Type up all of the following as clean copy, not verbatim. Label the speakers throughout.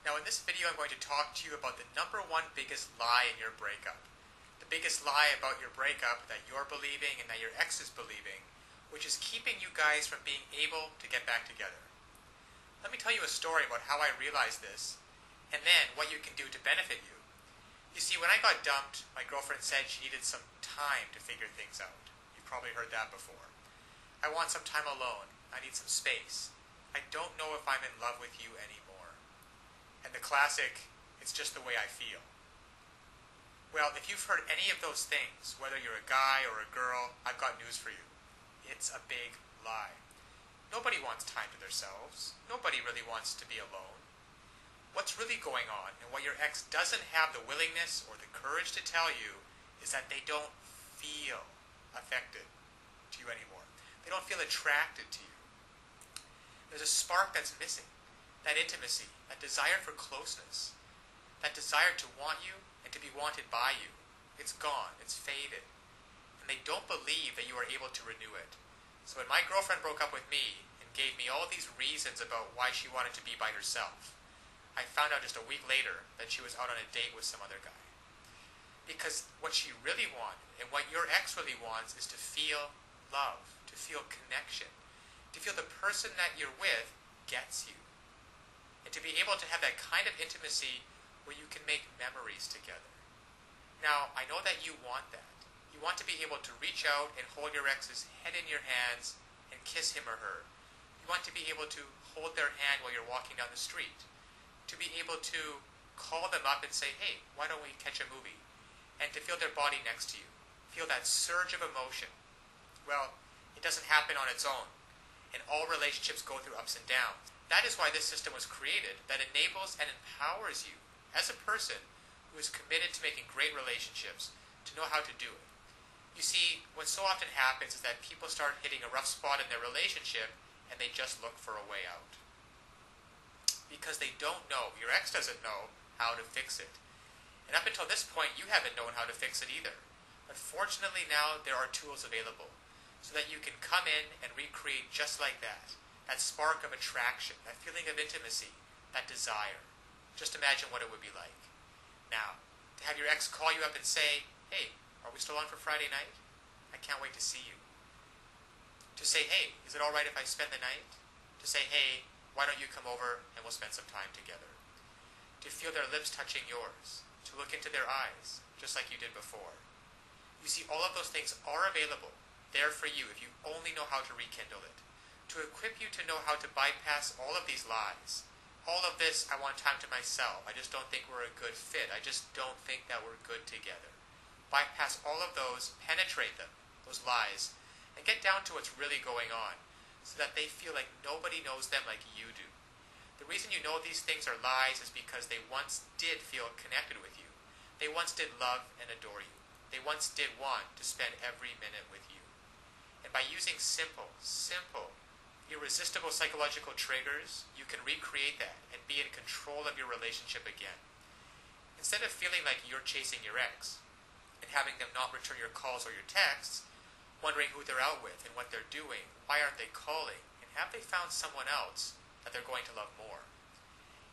Speaker 1: Now in this video I'm going to talk to you about the number one biggest lie in your breakup. The biggest lie about your breakup that you're believing and that your ex is believing, which is keeping you guys from being able to get back together. Let me tell you a story about how I realized this, and then what you can do to benefit you. You see, when I got dumped, my girlfriend said she needed some time to figure things out. You've probably heard that before. I want some time alone. I need some space. I don't know if I'm in love with you anymore. And the classic, it's just the way I feel. Well, if you've heard any of those things, whether you're a guy or a girl, I've got news for you. It's a big lie. Nobody wants time to themselves. Nobody really wants to be alone. What's really going on, and what your ex doesn't have the willingness or the courage to tell you, is that they don't feel affected to you anymore. They don't feel attracted to you. There's a spark that's missing. That intimacy, that desire for closeness, that desire to want you and to be wanted by you. It's gone. It's faded. And they don't believe that you are able to renew it. So when my girlfriend broke up with me and gave me all these reasons about why she wanted to be by herself, I found out just a week later that she was out on a date with some other guy. Because what she really wanted, and what your ex really wants, is to feel love, to feel connection, to feel the person that you're with gets you. And to be able to have that kind of intimacy where you can make memories together. Now, I know that you want that. You want to be able to reach out and hold your ex's head in your hands and kiss him or her. You want to be able to hold their hand while you're walking down the street. To be able to call them up and say, hey, why don't we catch a movie? And to feel their body next to you. Feel that surge of emotion. Well, it doesn't happen on its own. And all relationships go through ups and downs. That is why this system was created, that enables and empowers you as a person who is committed to making great relationships to know how to do it. You see, what so often happens is that people start hitting a rough spot in their relationship and they just look for a way out. Because they don't know, your ex doesn't know how to fix it. And up until this point, you haven't known how to fix it either. But fortunately now, there are tools available so that you can come in and recreate just like that. That spark of attraction, that feeling of intimacy, that desire. Just imagine what it would be like. Now, to have your ex call you up and say, hey, are we still on for Friday night? I can't wait to see you. To say, hey, is it alright if I spend the night? To say, hey, why don't you come over and we'll spend some time together? To feel their lips touching yours. To look into their eyes, just like you did before. You see, all of those things are available, there for you if you only know how to rekindle it. To equip you to know how to bypass all of these lies. All of this, I want time to myself. I just don't think we're a good fit. I just don't think that we're good together. Bypass all of those, penetrate them, those lies, and get down to what's really going on, so that they feel like nobody knows them like you do. The reason you know these things are lies is because they once did feel connected with you. They once did love and adore you. They once did want to spend every minute with you. And by using simple, irresistible psychological triggers, you can recreate that and be in control of your relationship again. Instead of feeling like you're chasing your ex and having them not return your calls or your texts, wondering who they're out with and what they're doing, why aren't they calling, and have they found someone else that they're going to love more?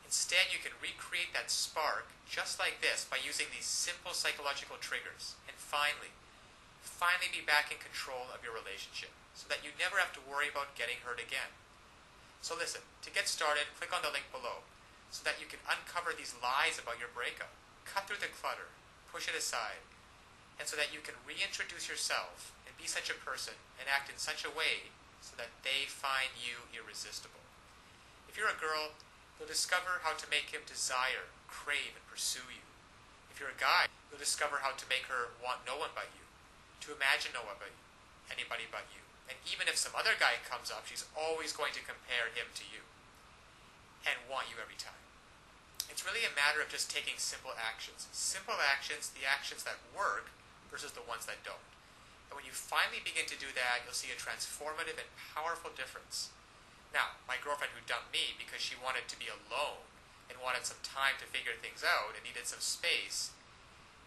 Speaker 1: Instead, you can recreate that spark just like this by using these simple psychological triggers and finally be back in control of your relationship so that you never have to worry about getting hurt again. So listen, to get started, click on the link below so that you can uncover these lies about your breakup, cut through the clutter, push it aside, and so that you can reintroduce yourself and be such a person and act in such a way so that they find you irresistible. If you're a girl, you'll discover how to make him desire, crave, and pursue you. If you're a guy, you'll discover how to make her want no one but you, to imagine no one but you, anybody but you. And even if some other guy comes up, she's always going to compare him to you and want you every time. It's really a matter of just taking simple actions. Simple actions, the actions that work versus the ones that don't. And when you finally begin to do that, you'll see a transformative and powerful difference. Now, my girlfriend who dumped me because she wanted to be alone and wanted some time to figure things out and needed some space,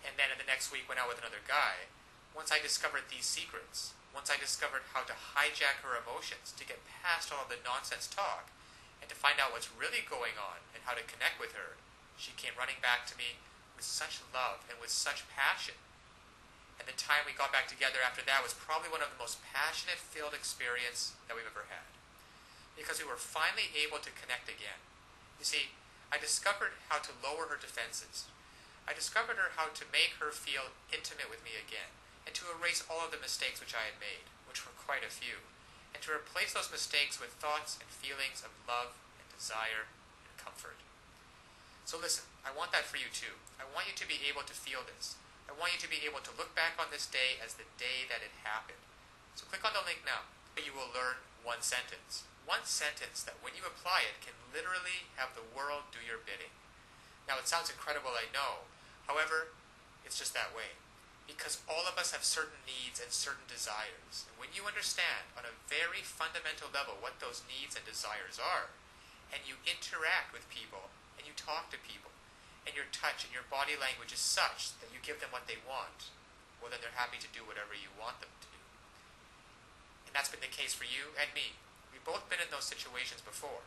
Speaker 1: and then in the next week went out with another guy, once I discovered these secrets, once I discovered how to hijack her emotions to get past all of the nonsense talk, And to find out what's really going on and how to connect with her, she came running back to me with such love and with such passion. And the time we got back together after that was probably one of the most passionate-filled experience that we've ever had. Because we were finally able to connect again. You see, I discovered how to lower her defenses. I discovered how to make her feel intimate with me again, and to erase all of the mistakes which I had made, which were quite a few, and to replace those mistakes with thoughts and feelings of love and desire and comfort. So listen, I want that for you too. I want you to be able to feel this. I want you to be able to look back on this day as the day that it happened. So click on the link now. You will learn one sentence. One sentence that when you apply it can literally have the world do your bidding. Now it sounds incredible, I know. However, it's just that way. Because all of us have certain needs and certain desires. And when you understand on a very fundamental level what those needs and desires are, and you interact with people, and you talk to people, and your touch and your body language is such that you give them what they want, well then they're happy to do whatever you want them to do. And that's been the case for you and me. We've both been in those situations before.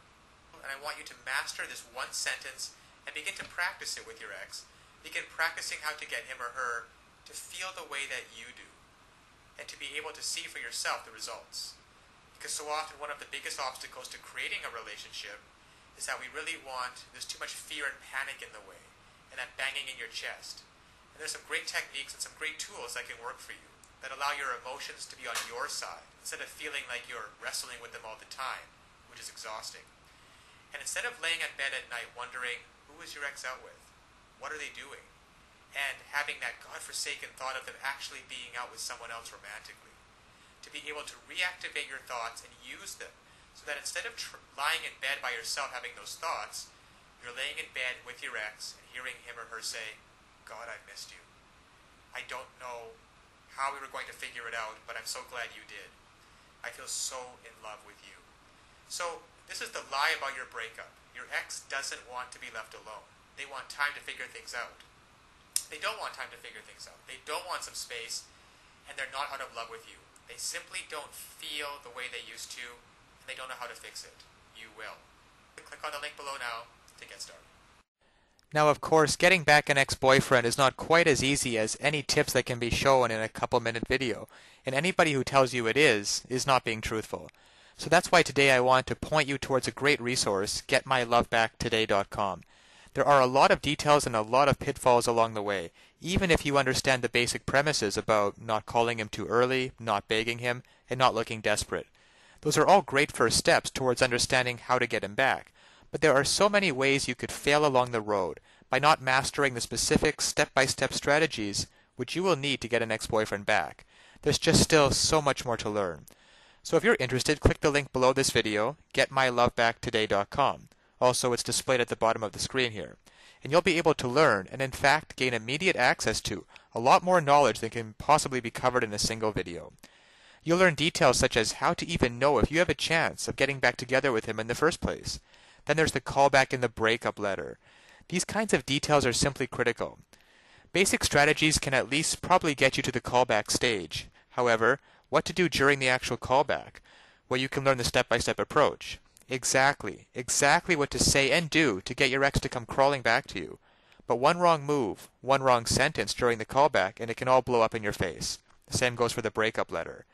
Speaker 1: And I want you to master this one sentence and begin to practice it with your ex. Begin practicing how to get him or her to feel the way that you do, and to be able to see for yourself the results. Because so often one of the biggest obstacles to creating a relationship is that we really want, there's too much fear and panic in the way, and that banging in your chest. And there's some great techniques and some great tools that can work for you, that allow your emotions to be on your side, instead of feeling like you're wrestling with them all the time, which is exhausting. And instead of laying in bed at night wondering, who is your ex out with? What are they doing? And having that godforsaken thought of them actually being out with someone else romantically. To be able to reactivate your thoughts and use them, so that instead of lying in bed by yourself having those thoughts, you're laying in bed with your ex and hearing him or her say, God, I missed you. I don't know how we were going to figure it out, but I'm so glad you did. I feel so in love with you. So this is the lie about your breakup. Your ex doesn't want to be left alone. They want time to figure things out. They don't want time to figure things out. They don't want some space, and they're not out of love with you. They simply don't feel the way they used to, and they don't know how to fix it. You will. Click on the link below now to get started. Now, of course, getting back an ex-boyfriend is not quite as easy as any tips that can be shown in a couple-minute video, and anybody who tells you it is not being truthful. So that's why today I want to point you towards a great resource, getmylovebackttoday.com. There are a lot of details and a lot of pitfalls along the way, even if you understand the basic premises about not calling him too early, not begging him, and not looking desperate. Those are all great first steps towards understanding how to get him back. But there are so many ways you could fail along the road by not mastering the specific step-by-step strategies which you will need to get an ex-boyfriend back. There's just still so much more to learn. So if you're interested, click the link below this video, getmylovebackttoday.com. Also, it's displayed at the bottom of the screen here. And you'll be able to learn and in fact gain immediate access to a lot more knowledge than can possibly be covered in a single video. You'll learn details such as how to even know if you have a chance of getting back together with him in the first place. Then there's the callback in the breakup letter. These kinds of details are simply critical. Basic strategies can at least probably get you to the callback stage. However, what to do during the actual callback? Well, you can learn the step-by-step approach. Exactly what to say and do to get your ex to come crawling back to you. But one wrong move, one wrong sentence during the callback, and it can all blow up in your face. The same goes for the breakup letter.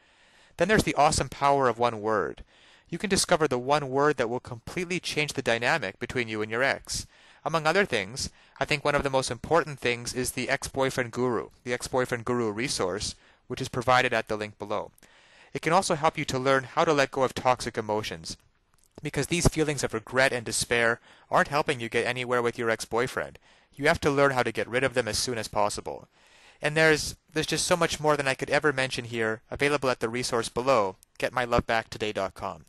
Speaker 1: Then there's the awesome power of one word. You can discover the one word that will completely change the dynamic between you and your ex. Among other things, I think one of the most important things is the Ex-Boyfriend Guru, the Ex-Boyfriend Guru resource, which is provided at the link below. It can also help you to learn how to let go of toxic emotions, because these feelings of regret and despair aren't helping you get anywhere with your ex-boyfriend. You have to learn how to get rid of them as soon as possible. And there's just so much more than I could ever mention here, available at the resource below, getmylovebackttoday.com.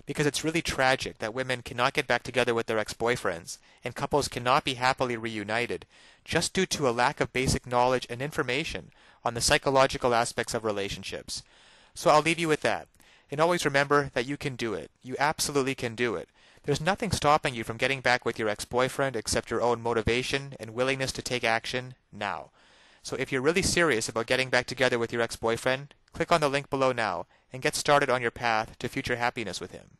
Speaker 1: Because it's really tragic that women cannot get back together with their ex-boyfriends, and couples cannot be happily reunited, just due to a lack of basic knowledge and information on the psychological aspects of relationships. So I'll leave you with that. And always remember that you can do it. You absolutely can do it. There's nothing stopping you from getting back with your ex-boyfriend except your own motivation and willingness to take action now. So if you're really serious about getting back together with your ex-boyfriend, click on the link below now and get started on your path to future happiness with him.